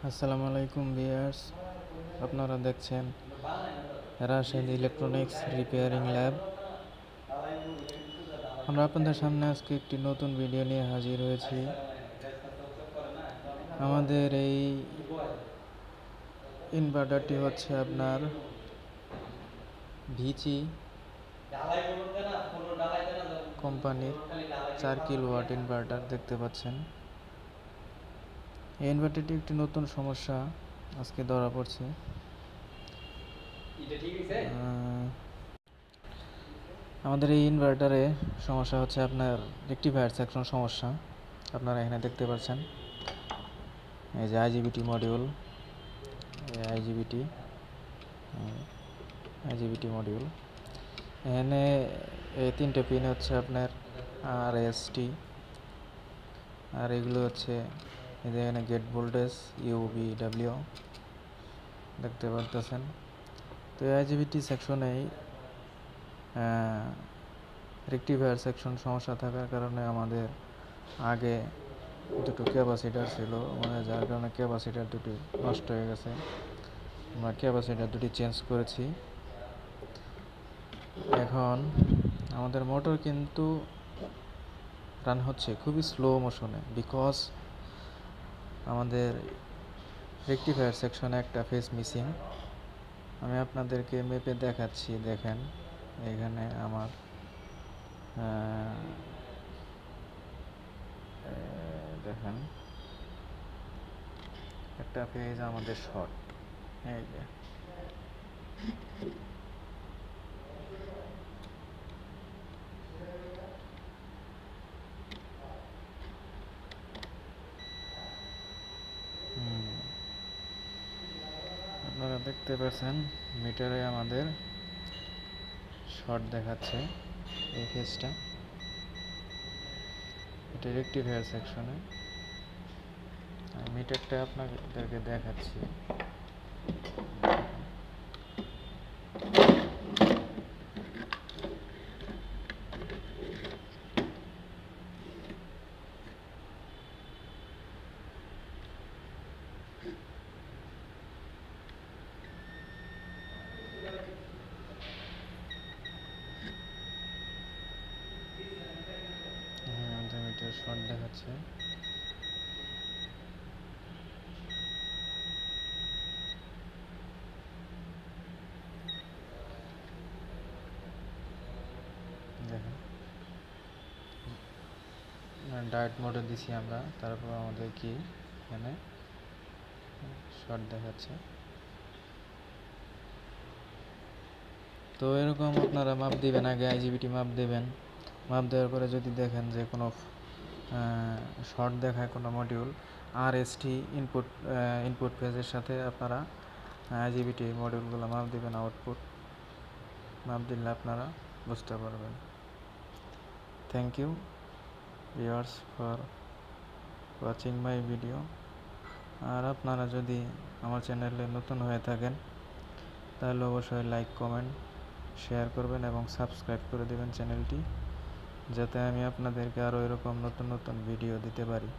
আসসালামু আলাইকুম ভিউয়ার্স, আপনারা দেখছেন রাশেদ ইলেকট্রনিক্স রিপেয়ারিং ল্যাব। আমরা আপনাদের সামনে আজকে একটি নতুন ভিডিও নিয়ে হাজির হয়েছি। আমাদের এই ইনভার্টারটি হচ্ছে আপনার ভিচি কোম্পানির 4 কিলোওয়াট ইনভার্টার দেখতে পাচ্ছেন। এই ইনভার্টারটি একটি নতুন সমস্যা আজকে ধরা পড়ছে। আমাদের এই ইনভার্টারে সমস্যা হচ্ছে আপনার রেকটিফায়ার সেকশন সমস্যা। আপনারা এখানে দেখতে পাচ্ছেন এই যে আইজিবিটি মডিউল, আইজিবিটি মডিউল। এখানে এই 3টে পিন হচ্ছে আপনার RST, আর এগুলো হচ্ছে এখানে গেট ভোল্টেজ UVW দেখতে পাচ্ছেন। তো এই আইজিবিটি সেকশনে রেকটিফায়ার সেকশন সমস্যা থাকার কারণে আমাদের আগে দুটো ক্যাপাসিটার ছিল, যার কারণে ক্যাপাসিটার দুটি নষ্ট হয়ে গেছে। আমরা ক্যাপাসিটার দুটি চেঞ্জ করেছি। এখন আমাদের মোটর কিন্তু রান হচ্ছে খুবই স্লো মোশনে, বিকজ আমাদের রেকটিফায়ার সেকশনে একটা ফেজ মিসিং। আমি আপনাদেরকে মেপে দেখাচ্ছি, দেখেন এখানে আমার দেখেন একটা ফেজ আমাদের শর্ট। এই যে আপনারা দেখতে পাচ্ছেন মিটারে আমাদের শর্ট দেখাচ্ছে এই ফেজটা। এটা রেকটিফায়ার সেকশনে। আমি মিটারটা আপনাদেরকে দেখাচ্ছি। মিটার শর্ট দেখাচ্ছে। দেখেন ডায়েট মোডে দিছি আমরা, তারপর আমাদের কি এখানে শর্ট দেখাচ্ছে। তো এরকম আপনারা মাপ দিবেন, আগে আইজিবিটি মাপ দেবেন। মাপ দেওয়ার পরে যদি দেখেন যে কোনো শর্ট দেখায় কোনো মডিউল, RST ইনপুট ফেজের সাথে আপনারা আইজিবিটি মডিউলগুলো মাপ দিবেন। আউটপুট মাপ দিলে আপনারা বুঝতে পারবেন। Thank you viewers for watching my video. আর আপনারা যদি আমার চ্যানেলে নতুন হয়ে থাকেন তাহলে অবশ্যই লাইক, কমেন্ট, শেয়ার করবেন এবং সাবস্ক্রাইব করে দেবেন চ্যানেলটি, যাতে আমি আপনাদেরকে আরও এরকম নতুন নতুন ভিডিও দিতে পারি।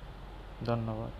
ধন্যবাদ।